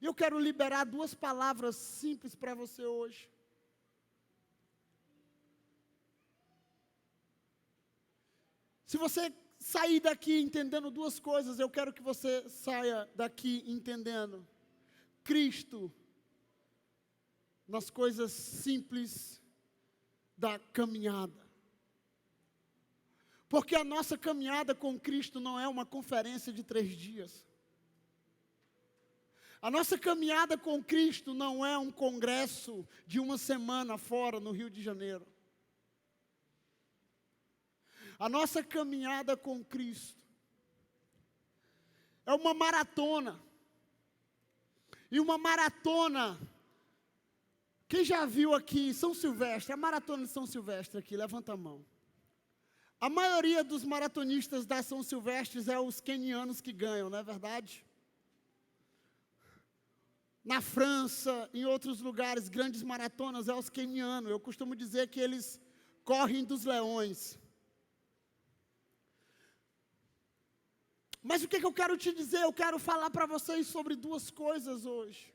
E eu quero liberar 2 palavras simples para você hoje. Se você sair daqui entendendo 2 coisas, eu quero que você saia daqui entendendo Cristo nas coisas simples da caminhada. Porque a nossa caminhada com Cristo não é uma conferência de 3 dias. A nossa caminhada com Cristo não é um congresso de 1 semana fora no Rio de Janeiro. A nossa caminhada com Cristo é uma maratona. E uma maratona, quem já viu aqui São Silvestre, a maratona de São Silvestre aqui, levanta a mão. A maioria dos maratonistas da São Silvestre é os quenianos que ganham, não é verdade? Na França, em outros lugares, grandes maratonas, é os quenianos. Eu costumo dizer que eles correm dos leões. Mas o que eu quero te dizer? Eu quero falar para vocês sobre 2 coisas hoje.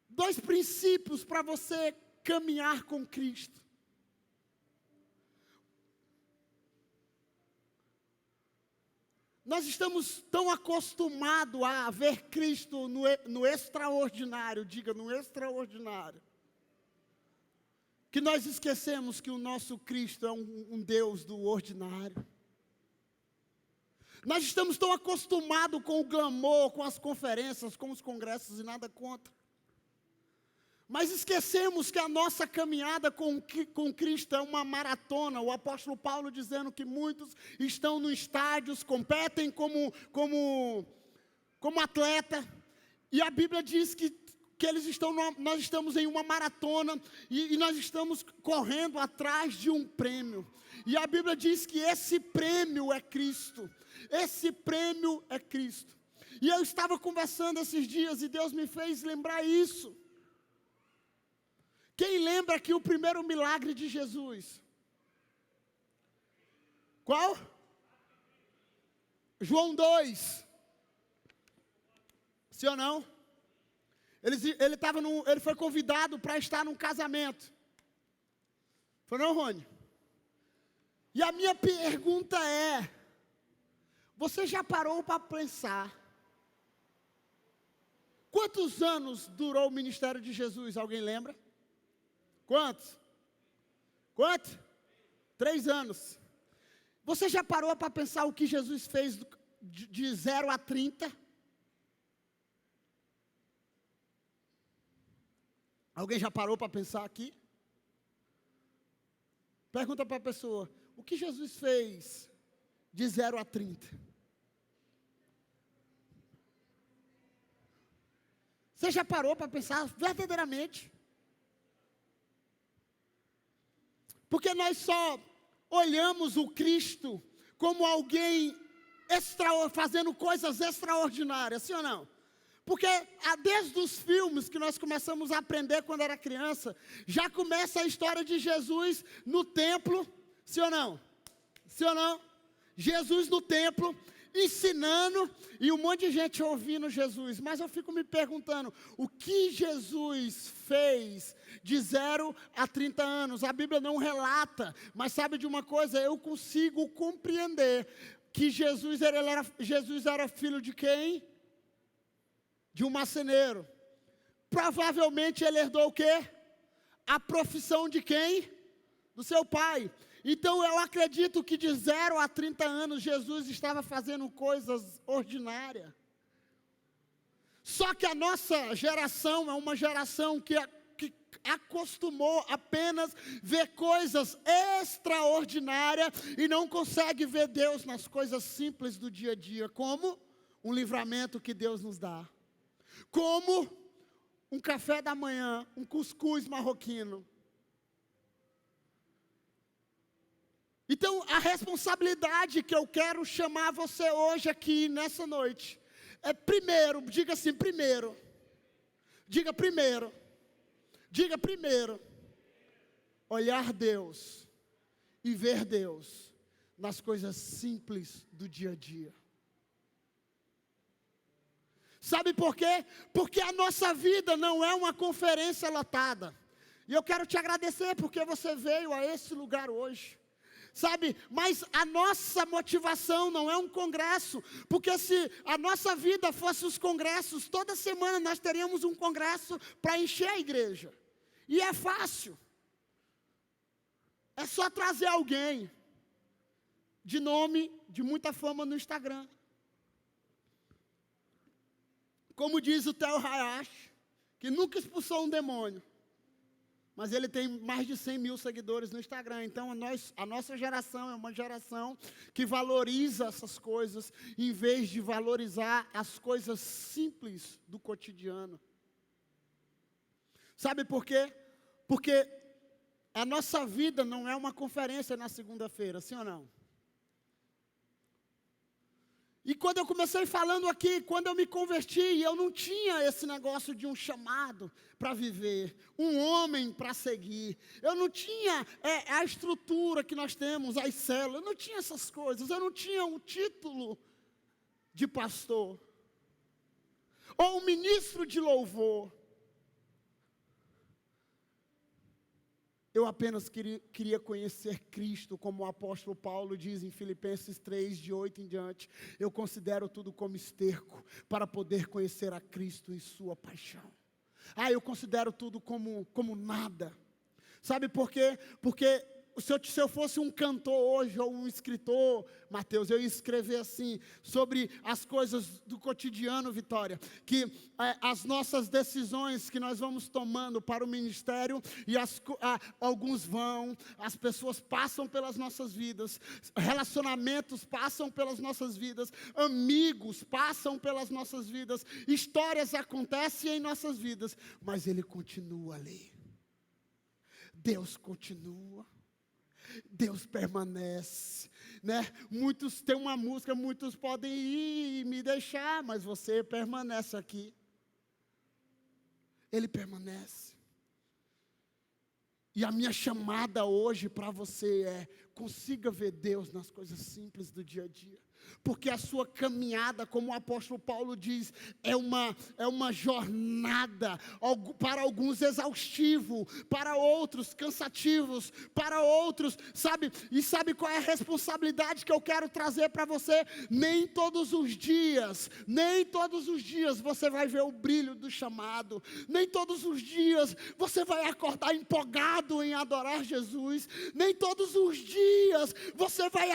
2 princípios para você caminhar com Cristo. Nós estamos tão acostumados a ver Cristo no extraordinário, diga, no extraordinário, que nós esquecemos que o nosso Cristo é um Deus do ordinário. Nós estamos tão acostumados com o glamour, com as conferências, com os congressos e nada contra. Mas esquecemos que a nossa caminhada com Cristo é uma maratona. O apóstolo Paulo dizendo que muitos estão no estádios, competem como atleta. E a Bíblia diz que nós estamos em uma maratona e nós estamos correndo atrás de um prêmio. E a Bíblia diz que esse prêmio é Cristo. Esse prêmio é Cristo. E eu estava conversando esses dias e Deus me fez lembrar isso. Quem lembra aqui o primeiro milagre de Jesus? Qual? João 2. Sim ou não? Ele foi convidado para estar num casamento. Foi não, Rony? E a minha pergunta é: você já parou para pensar quantos anos durou o ministério de Jesus? Alguém lembra? Quantos? 3 anos. Você já parou para pensar o que Jesus fez de 0 a 30? Alguém já parou para pensar aqui? Pergunta para a pessoa: o que Jesus fez de 0 a 30? Você já parou para pensar verdadeiramente? Porque nós só olhamos o Cristo como alguém fazendo coisas extraordinárias, sim ou não? Porque desde os filmes que nós começamos a aprender quando era criança, já começa a história de Jesus no templo, sim ou não? Sim ou não? Jesus no templo, ensinando, e um monte de gente ouvindo Jesus. Mas eu fico me perguntando, o que Jesus fez de 0 a 30 anos? A Bíblia não relata, mas sabe de uma coisa? Eu consigo compreender que Jesus era filho de quem? De um marceneiro. Provavelmente ele herdou o quê? A profissão de quem? Do seu pai. Então eu acredito que de 0 a 30 anos Jesus estava fazendo coisas ordinárias. Só que a nossa geração é uma geração que acostumou apenas ver coisas extraordinárias e não consegue ver Deus nas coisas simples do dia a dia, como um livramento que Deus nos dá, como um café da manhã, um cuscuz marroquino. Então, a responsabilidade que eu quero chamar você hoje aqui, nessa noite, é primeiro, diga assim, primeiro. Diga primeiro. Diga primeiro. Olhar Deus e ver Deus nas coisas simples do dia a dia. Sabe por quê? Porque a nossa vida não é uma conferência lotada. E eu quero te agradecer porque você veio a esse lugar hoje. Sabe, mas a nossa motivação não é um congresso, porque se a nossa vida fosse os congressos, toda semana nós teríamos um congresso para encher a igreja, e é fácil, é só trazer alguém, de nome, de muita fama no Instagram, como diz o Theo Hayashi, que nunca expulsou um demônio, mas ele tem mais de 100 mil seguidores no Instagram. Então a nossa geração é uma geração que valoriza essas coisas, em vez de valorizar as coisas simples do cotidiano. Sabe por quê? Porque a nossa vida não é uma conferência na segunda-feira, sim ou não? E quando eu comecei falando aqui, quando eu me converti, eu não tinha esse negócio de um chamado para viver, um homem para seguir. Eu não tinha a estrutura que nós temos, as células, eu não tinha essas coisas. Eu não tinha um título de pastor, ou um ministro de louvor. Eu apenas queria conhecer Cristo, como o apóstolo Paulo diz em Filipenses 3, de 8 em diante. Eu considero tudo como esterco, para poder conhecer a Cristo em sua paixão. Eu considero tudo como nada. Sabe por quê? Porque se eu fosse um cantor hoje, ou um escritor, Mateus, eu ia escrever assim, sobre as coisas do cotidiano, Vitória, que as nossas decisões que nós vamos tomando para o ministério, e alguns vão, as pessoas passam pelas nossas vidas, relacionamentos passam pelas nossas vidas, amigos passam pelas nossas vidas, histórias acontecem em nossas vidas, mas Ele continua ali. Deus continua. Deus permanece, né? Muitos têm uma música, muitos podem ir e me deixar, mas você permanece aqui. Ele permanece. E a minha chamada hoje para você é: consiga ver Deus nas coisas simples do dia a dia. Porque a sua caminhada, como o apóstolo Paulo diz, é uma jornada, para alguns exaustivo, para outros cansativos, para outros, sabe? E sabe qual é a responsabilidade que eu quero trazer para você? Nem todos os dias você vai ver o brilho do chamado, nem todos os dias você vai acordar empolgado em adorar Jesus, nem todos os dias você vai,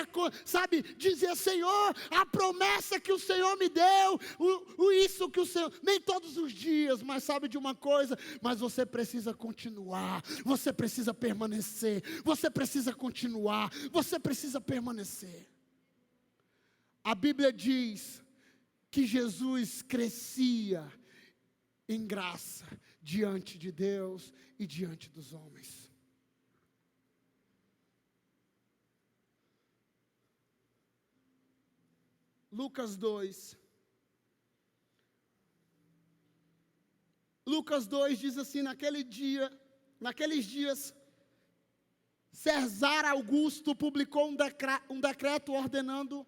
sabe, dizer: Senhor, a promessa que o Senhor me deu, isso que o Senhor, nem todos os dias, mas sabe de uma coisa, mas você precisa continuar, você precisa permanecer, você precisa continuar, você precisa permanecer. A Bíblia diz que Jesus crescia em graça diante de Deus e diante dos homens. Lucas 2 diz assim: naqueles dias, César Augusto publicou um decreto ordenando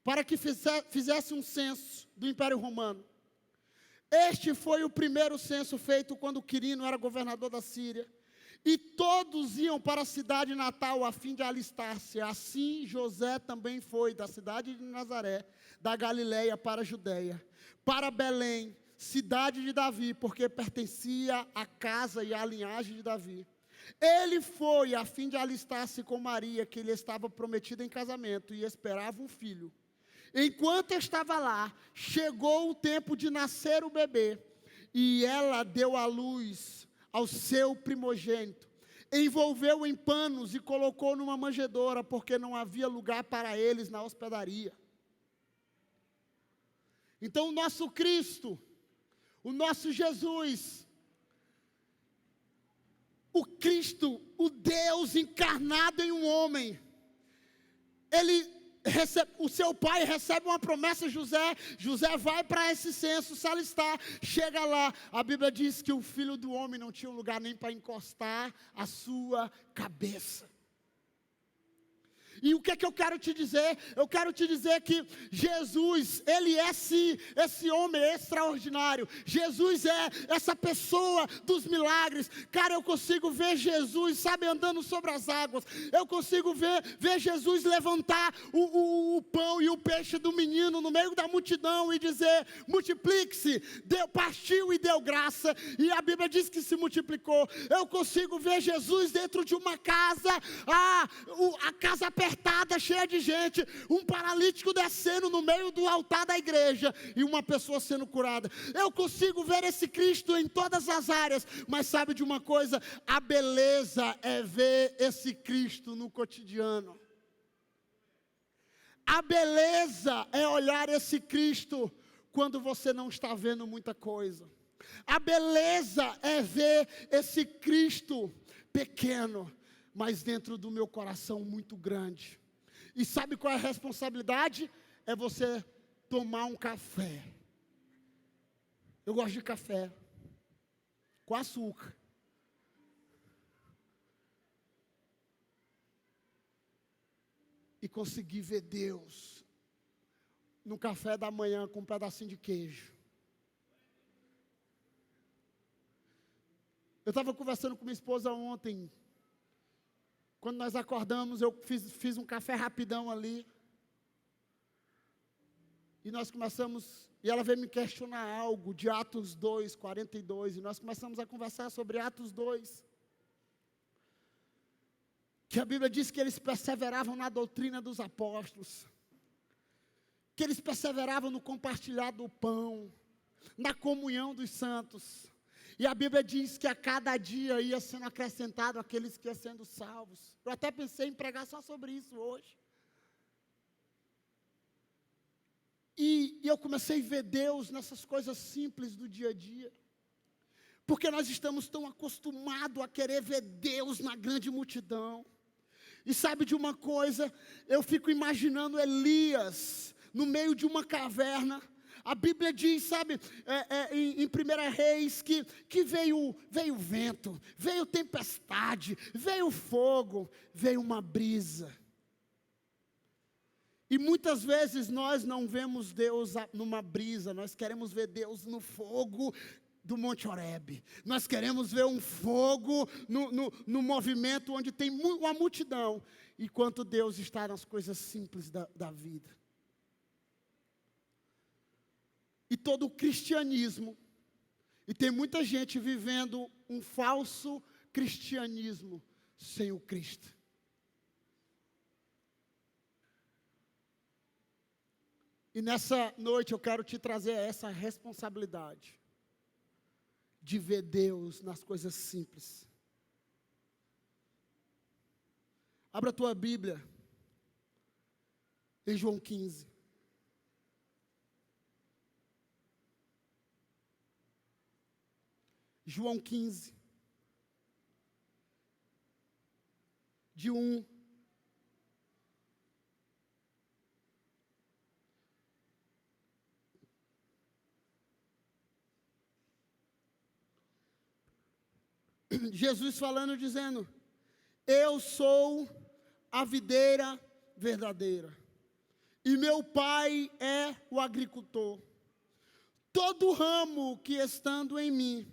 para que fizesse um censo do Império Romano. Este foi o primeiro censo feito quando Quirino era governador da Síria. E todos iam para a cidade natal a fim de alistar-se. Assim José também foi da cidade de Nazaré, da Galileia para a Judeia, para Belém, cidade de Davi, porque pertencia à casa e à linhagem de Davi. Ele foi a fim de alistar-se com Maria, que lhe estava prometida em casamento, e esperava um filho. Enquanto estava lá, chegou o tempo de nascer o bebê, e ela deu à luz ao seu primogênito, envolveu em panos e colocou numa manjedoura, porque não havia lugar para eles na hospedaria. Então o nosso Cristo, o nosso Jesus, o Cristo, o Deus encarnado em um homem, o seu pai recebe uma promessa. José vai para esse censo, se alistar, chega lá, a Bíblia diz que o filho do homem não tinha um lugar nem para encostar a sua cabeça. E o que é que eu quero te dizer? Eu quero te dizer que Jesus, Ele é sim esse homem extraordinário. Jesus é essa pessoa dos milagres. Cara, eu consigo ver Jesus, sabe, andando sobre as águas. Eu consigo ver Jesus levantar o pão e o peixe do menino no meio da multidão e dizer, multiplique-se. Partiu e deu graça. E a Bíblia diz que se multiplicou. Eu consigo ver Jesus dentro de uma casa, a casa apertada, cheia de gente, um paralítico descendo no meio do altar da igreja e uma pessoa sendo curada. Eu consigo ver esse Cristo em todas as áreas, mas sabe de uma coisa? A beleza é ver esse Cristo no cotidiano. A beleza é olhar esse Cristo quando você não está vendo muita coisa. A beleza é ver esse Cristo pequeno, mas dentro do meu coração muito grande. E sabe qual é a responsabilidade? É você tomar um café. Eu gosto de café com açúcar. E conseguir ver Deus no café da manhã com um pedacinho de queijo. Eu estava conversando com minha esposa ontem. Quando nós acordamos, eu fiz um café rapidão ali. E nós começamos, e ela veio me questionar algo de Atos 2, 42. E nós começamos a conversar sobre Atos 2. Que a Bíblia diz que eles perseveravam na doutrina dos apóstolos. Que eles perseveravam no compartilhar do pão, na comunhão dos santos. E a Bíblia diz que a cada dia ia sendo acrescentado aqueles que iam sendo salvos. Eu até pensei em pregar só sobre isso hoje. E eu comecei a ver Deus nessas coisas simples do dia a dia. Porque nós estamos tão acostumados a querer ver Deus na grande multidão. E sabe de uma coisa? Eu fico imaginando Elias no meio de uma caverna. A Bíblia diz, sabe, em 1 Reis, que veio vento, veio tempestade, veio fogo, veio uma brisa. E muitas vezes nós não vemos Deus numa brisa, nós queremos ver Deus no fogo do Monte Horebe. Nós queremos ver um fogo no movimento onde tem uma multidão, enquanto Deus está nas coisas simples da vida. E todo o cristianismo, e tem muita gente vivendo um falso cristianismo sem o Cristo. E nessa noite eu quero te trazer essa responsabilidade de ver Deus nas coisas simples. Abra a tua Bíblia em João 15. João 15, de 1 Jesus falando, dizendo, eu sou a videira verdadeira, e meu pai é o agricultor. Todo ramo que estando em mim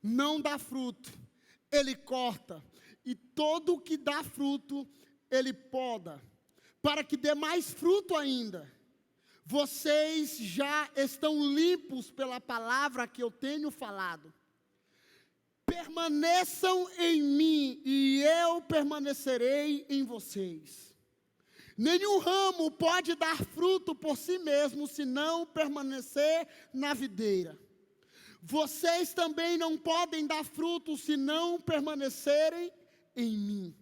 não dá fruto, ele corta, e todo o que dá fruto, ele poda, para que dê mais fruto ainda. Vocês já estão limpos pela palavra que eu tenho falado. Permaneçam em mim, e eu permanecerei em vocês. Nenhum ramo pode dar fruto por si mesmo, se não permanecer na videira. Vocês também não podem dar fruto, se não permanecerem em mim.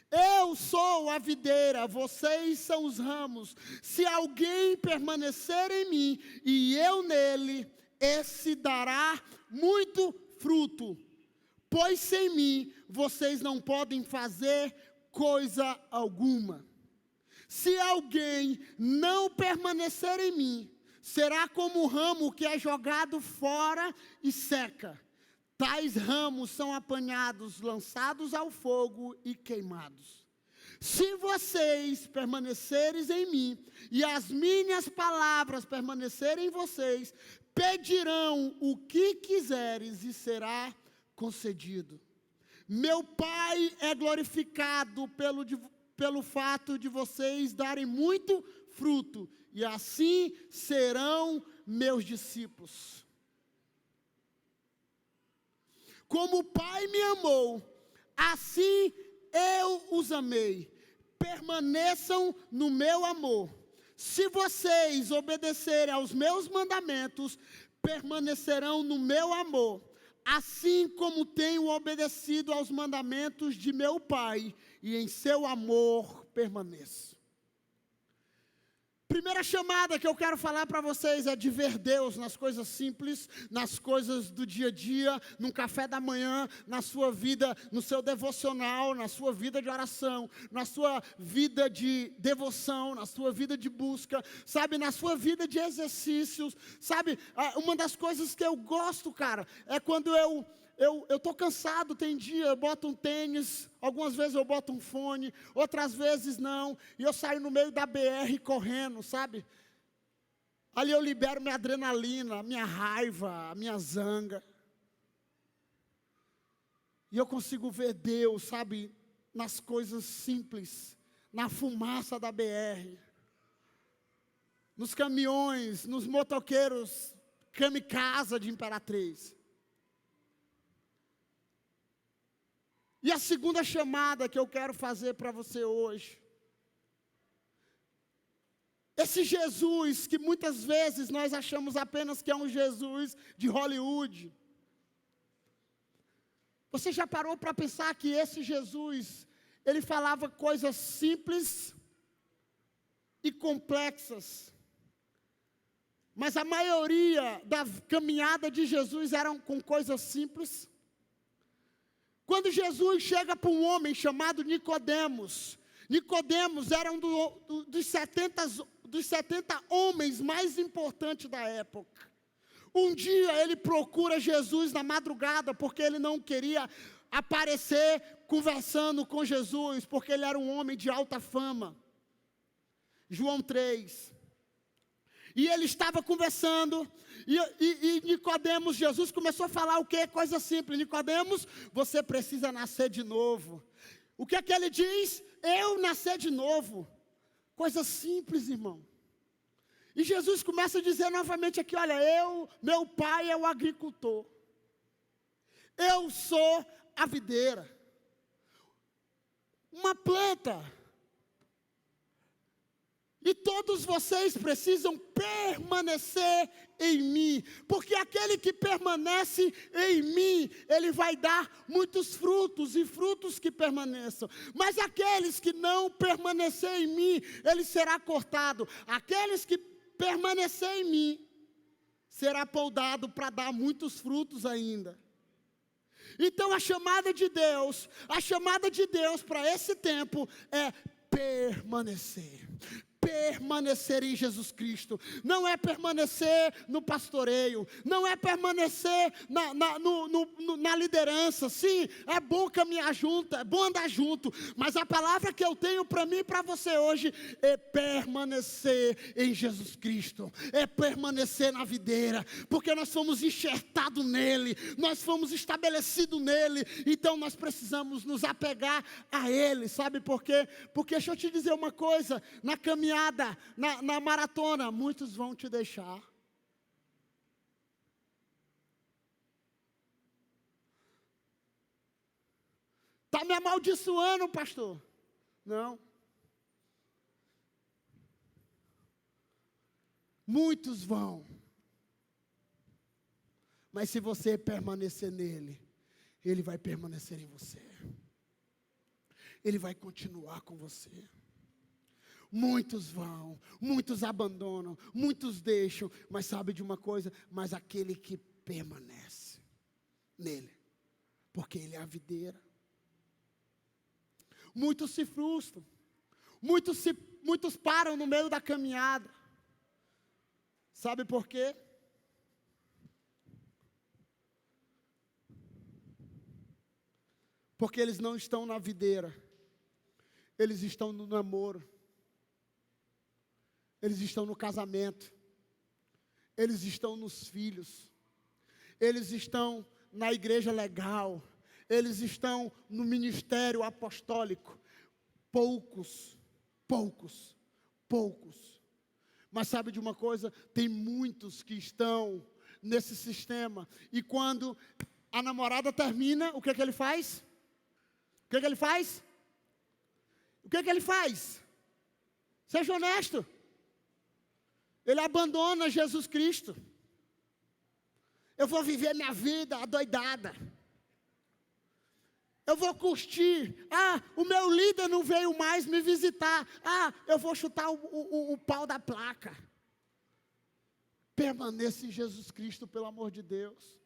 Eu sou a videira, vocês são os ramos. Se alguém permanecer em mim, e eu nele, esse dará muito fruto, pois sem mim vocês não podem fazer coisa alguma. Se alguém não permanecer em mim, será como o ramo que é jogado fora e seca. Tais ramos são apanhados, lançados ao fogo e queimados. Se vocês permanecerem em mim, e as minhas palavras permanecerem em vocês, pedirão o que quiseres e será concedido. Meu Pai é glorificado pelo fato de vocês darem muito fruto, e assim serão meus discípulos. Como o Pai me amou, assim eu os amei. Permaneçam no meu amor. Se vocês obedecerem aos meus mandamentos, permanecerão no meu amor, assim como tenho obedecido aos mandamentos de meu Pai, e em seu amor permaneço. Primeira chamada que eu quero falar para vocês é de ver Deus nas coisas simples, nas coisas do dia a dia, no café da manhã, na sua vida, no seu devocional, na sua vida de oração, na sua vida de devoção, na sua vida de busca, sabe, na sua vida de exercícios, sabe, uma das coisas que eu gosto, cara, é quando eu estou cansado, tem dia, eu boto um tênis, algumas vezes eu boto um fone, outras vezes não, e eu saio no meio da BR correndo, sabe? Ali eu libero minha adrenalina, minha raiva, minha zanga. E eu consigo ver Deus, sabe, nas coisas simples, na fumaça da BR, nos caminhões, nos motoqueiros, kamikaze de Imperatriz. E a segunda chamada que eu quero fazer para você hoje, esse Jesus que muitas vezes nós achamos apenas que é um Jesus de Hollywood. Você já parou para pensar que esse Jesus, ele falava coisas simples e complexas, mas a maioria da caminhada de Jesus eram com coisas simples? Quando Jesus chega para um homem chamado Nicodemos, Nicodemos era um dos 70 homens mais importantes da época. Um dia ele procura Jesus na madrugada, porque ele não queria aparecer conversando com Jesus, porque ele era um homem de alta fama. João 3. E ele estava conversando, e Nicodemos, Jesus começou a falar o quê? Coisa simples. Nicodemos, você precisa nascer de novo. O que é que ele diz? Eu nascer de novo. Coisa simples, irmão. E Jesus começa a dizer novamente aqui, olha, meu pai é o agricultor. Eu sou a videira. Uma planta. E todos vocês precisam permanecer em mim, porque aquele que permanece em mim, ele vai dar muitos frutos, e frutos que permaneçam. Mas aqueles que não permanecerem em mim, ele será cortado. Aqueles que permanecerem em mim, será podado para dar muitos frutos ainda. Então a chamada de Deus para esse tempo é permanecer. Permanecer em Jesus Cristo, não é permanecer no pastoreio, não é permanecer na liderança. Sim, é bom caminhar junto, é bom andar junto, mas a palavra que eu tenho para mim e para você hoje é permanecer em Jesus Cristo, é permanecer na videira, porque nós fomos enxertados nele, nós fomos estabelecidos nele, então nós precisamos nos apegar a ele. Sabe por quê? Porque deixa eu te dizer uma coisa, na caminhada, na maratona, muitos vão te deixar. Está me amaldiçoando, pastor? Não. Muitos vão. Mas se você permanecer nele, ele vai permanecer em você. Ele vai continuar com você. Muitos vão, muitos abandonam, muitos deixam, mas sabe de uma coisa? Mas aquele que permanece nele, porque ele é a videira. Muitos se frustram, muitos param no meio da caminhada. Sabe por quê? Porque eles não estão na videira. eles estão no namoro, eles estão no casamento, eles estão nos filhos, eles estão na igreja legal, eles estão no ministério apostólico. Poucos. Mas sabe de uma coisa? Tem muitos que estão nesse sistema. E quando a namorada termina, o que é que ele faz? O que é que ele faz? O que é que ele faz? Seja honesto. Ele abandona Jesus Cristo. Eu vou viver minha vida adoidada. Eu vou curtir. O meu líder não veio mais me visitar. Eu vou chutar o pau da placa. Permaneça em Jesus Cristo, pelo amor de Deus.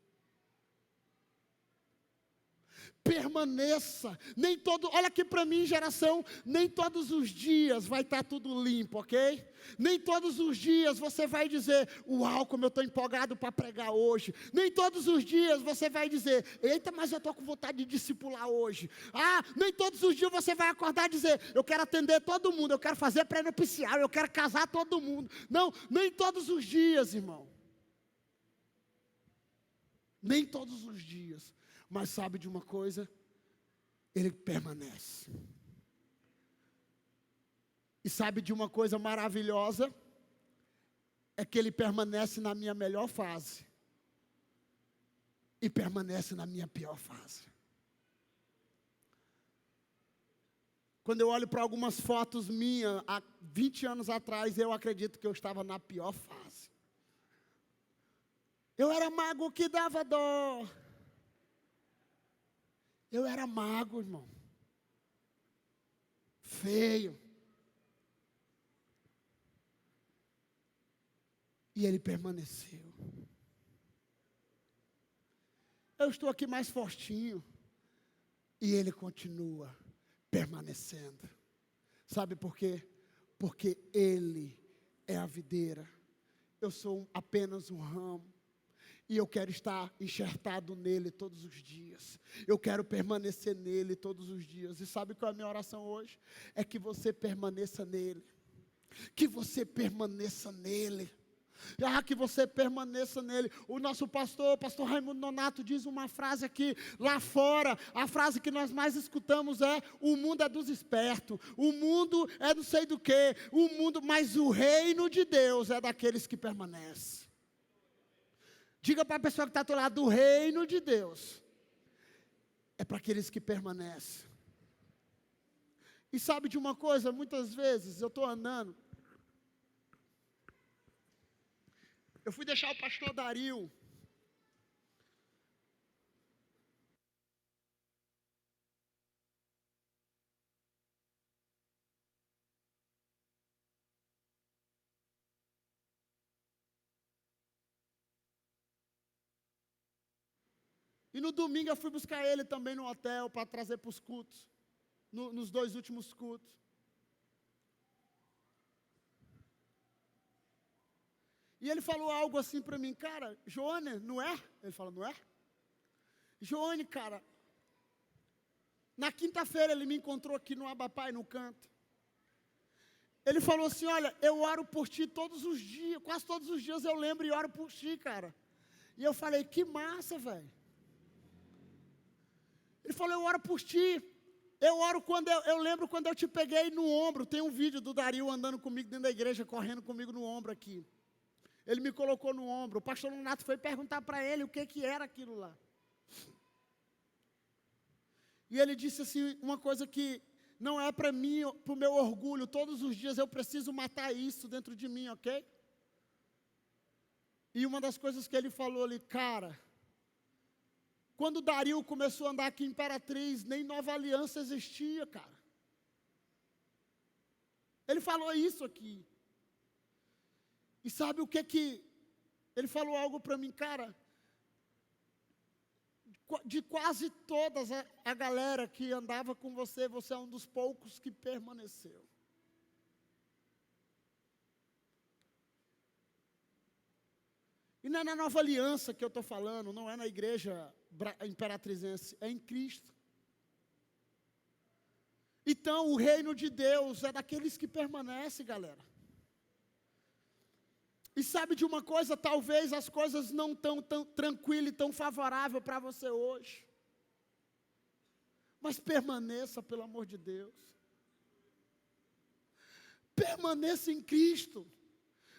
Permaneça. Olha aqui para mim, geração, nem todos os dias vai estar tudo limpo, ok? Nem todos os dias você vai dizer, uau, como eu estou empolgado para pregar hoje. Nem todos os dias você vai dizer, eita, mas eu estou com vontade de discipular hoje. Nem todos os dias você vai acordar e dizer, eu quero atender todo mundo, eu quero fazer pré-nupcial, eu quero casar todo mundo. Não, nem todos os dias, irmão. Nem todos os dias. Mas sabe de uma coisa? Ele permanece. E sabe de uma coisa maravilhosa? É que ele permanece na minha melhor fase. E permanece na minha pior fase. Quando eu olho para algumas fotos minhas, há 20 anos atrás, eu acredito que eu estava na pior fase. Eu era mago que dava dó. Eu era mago, irmão. Feio. E ele permaneceu. Eu estou aqui mais fortinho. E ele continua permanecendo. Sabe por quê? Porque ele é a videira. Eu sou apenas um ramo. E eu quero estar enxertado nele todos os dias. Eu quero permanecer nele todos os dias. E sabe qual é a minha oração hoje? É que você permaneça nele. Que você permaneça nele. Que você permaneça nele. O nosso pastor Raimundo Nonato, diz uma frase aqui, lá fora, a frase que nós mais escutamos é, o mundo é dos espertos, o mundo é não sei do que, mas o reino de Deus é daqueles que permanecem. Diga para a pessoa que está ao teu lado, o reino de Deus é para aqueles que permanecem. E sabe de uma coisa? Muitas vezes eu estou andando. Eu fui deixar o pastor Dario. E no domingo eu fui buscar ele também no hotel para trazer para os cultos. Nos 2 últimos cultos. E ele falou algo assim para mim, cara, Joane, não é? Ele falou, não é? Joane, cara, na quinta-feira ele me encontrou aqui no Abapai, no canto. Ele falou assim, olha, eu oro por ti todos os dias, quase todos os dias eu lembro e oro por ti, cara. E eu falei, que massa, velho. Ele falou, eu oro por ti. Eu oro quando eu lembro quando eu te peguei no ombro. Tem um vídeo do Dario andando comigo dentro da igreja, correndo comigo no ombro aqui. Ele me colocou no ombro. O pastor Nonato foi perguntar para ele o que era aquilo lá. E ele disse assim, uma coisa que não é para mim, para o meu orgulho. Todos os dias eu preciso matar isso dentro de mim, ok? E uma das coisas que ele falou ali, cara, quando Dario começou a andar aqui em Imperatriz, nem Nova Aliança existia, cara. Ele falou isso aqui. E sabe o que ele falou algo para mim, cara? De quase todas a galera que andava com você, você é um dos poucos que permaneceu. E não é na Nova Aliança que eu estou falando, não é na igreja imperatrizense, é em Cristo. Então, o reino de Deus é daqueles que permanecem, galera. E sabe de uma coisa? Talvez as coisas não estão tão tranquilas e tão favoráveis para você hoje. Mas permaneça, pelo amor de Deus. Permaneça em Cristo.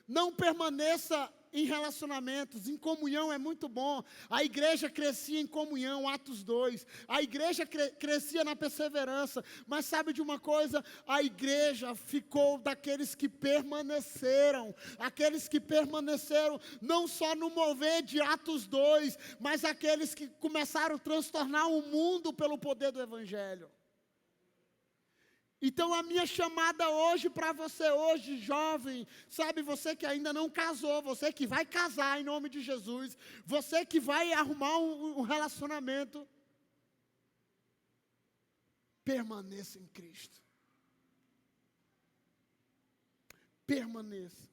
Não permaneça em relacionamentos, em comunhão é muito bom. A igreja crescia em comunhão, Atos 2. A igreja crescia na perseverança. Mas sabe de uma coisa? A igreja ficou daqueles que permaneceram. Aqueles que permaneceram não só no mover de Atos 2, mas aqueles que começaram a transtornar o mundo pelo poder do Evangelho. Então a minha chamada hoje para você hoje, jovem, sabe, você que ainda não casou, você que vai casar em nome de Jesus, você que vai arrumar um relacionamento, permaneça em Cristo. Permaneça.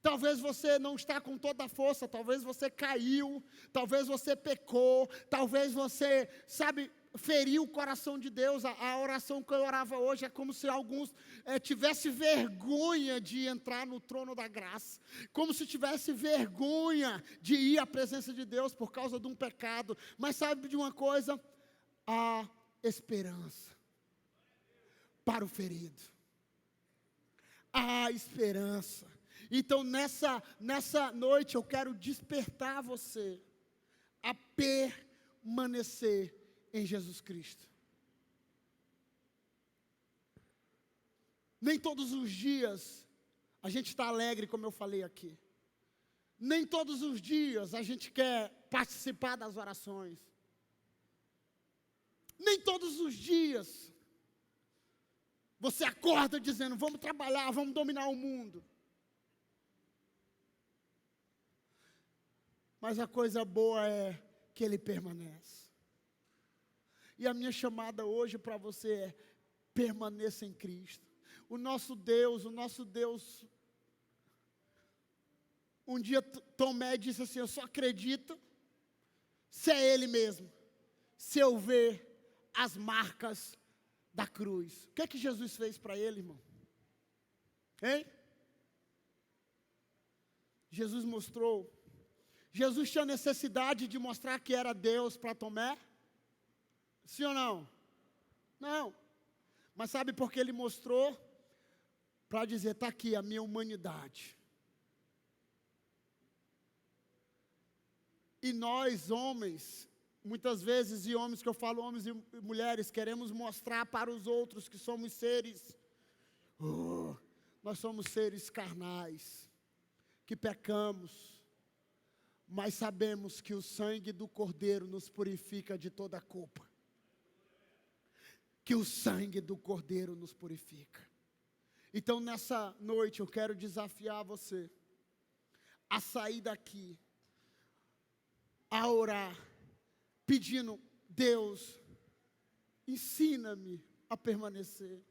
Talvez você não está com toda a força, talvez você caiu, talvez você pecou, talvez você, sabe, feriu o coração de Deus. A oração que eu orava hoje é como se alguns tivessem vergonha de entrar no trono da graça, como se tivesse vergonha de ir à presença de Deus por causa de um pecado. Mas sabe de uma coisa? Há esperança para o ferido. Há esperança. Então nessa noite eu quero despertar você a permanecer em Jesus Cristo. Nem todos os dias a gente está alegre, como eu falei aqui. Nem todos os dias a gente quer participar das orações. Nem todos os dias você acorda dizendo, vamos trabalhar, vamos dominar o mundo. Mas a coisa boa é que Ele permanece. E a minha chamada hoje para você é, permaneça em Cristo. O nosso Deus, um dia Tomé disse assim, eu só acredito se é Ele mesmo, se eu ver as marcas da cruz. O que é que Jesus fez para ele, irmão? Hein? Jesus tinha necessidade de mostrar que era Deus para Tomé? Sim ou não? Não. Mas sabe por que Ele mostrou? Para dizer, está aqui a minha humanidade. E nós, homens, muitas vezes, e homens que eu falo, homens e mulheres, queremos mostrar para os outros que somos seres, nós somos seres carnais, que pecamos, mas sabemos que o sangue do Cordeiro nos purifica de toda culpa. Que o sangue do Cordeiro nos purifica. Então nessa noite eu quero desafiar você a sair daqui, a orar, pedindo, Deus, ensina-me a permanecer.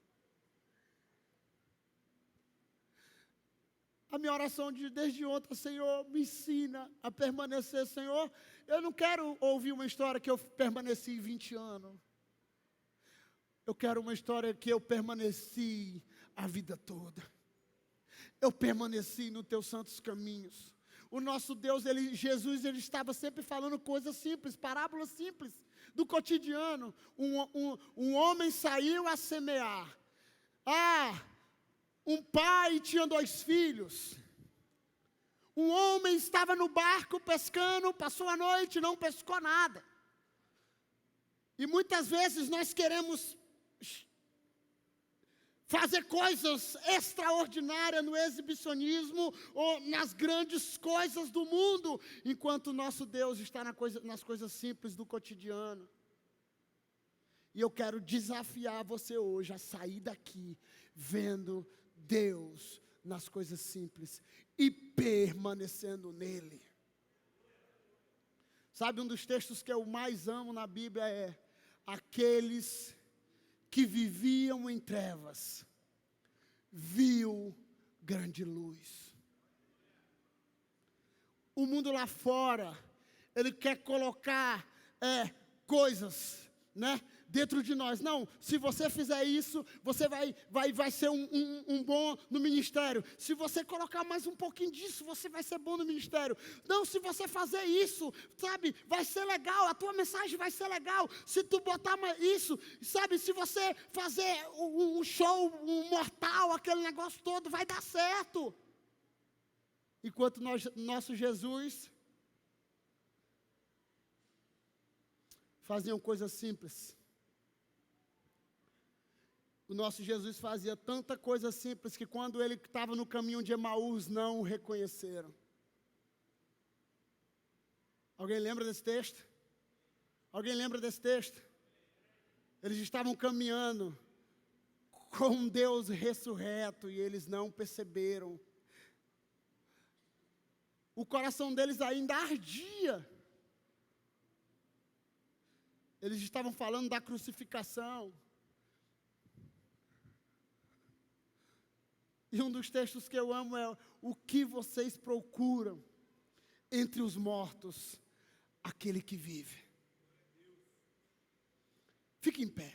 A minha oração desde ontem, Senhor, me ensina a permanecer, Senhor. Eu não quero ouvir uma história que eu permaneci 20 anos. Eu quero uma história que eu permaneci a vida toda. Eu permaneci nos teus santos caminhos. O nosso Deus, Jesus, ele estava sempre falando coisas simples, parábolas simples, do cotidiano. Um homem saiu a semear. Um pai tinha 2 filhos. Um homem estava no barco pescando, passou a noite, não pescou nada. E muitas vezes nós queremos fazer coisas extraordinárias no exibicionismo ou nas grandes coisas do mundo, enquanto o nosso Deus está nas coisas simples do cotidiano. E eu quero desafiar você hoje a sair daqui vendo Deus nas coisas simples e permanecendo nele. Sabe, um dos textos que eu mais amo na Bíblia é: aqueles que viviam em trevas, viu grande luz. O mundo lá fora, ele quer colocar coisas, dentro de nós. Não, se você fizer isso, você vai ser um bom no ministério. Se você colocar mais um pouquinho disso, você vai ser bom no ministério. Não, se você fazer isso, sabe, vai ser legal, a tua mensagem vai ser legal. Se tu botar mais isso, sabe, se você fazer um show, um mortal, aquele negócio todo, vai dar certo. Enquanto nosso Jesus faziam coisas simples. O nosso Jesus fazia tanta coisa simples que quando ele estava no caminho de Emaús, não o reconheceram. Alguém lembra desse texto? Alguém lembra desse texto? Eles estavam caminhando com um Deus ressurreto e eles não perceberam. O coração deles ainda ardia. Eles estavam falando da crucificação. E um dos textos que eu amo é: o que vocês procuram entre os mortos, aquele que vive. Fique em pé.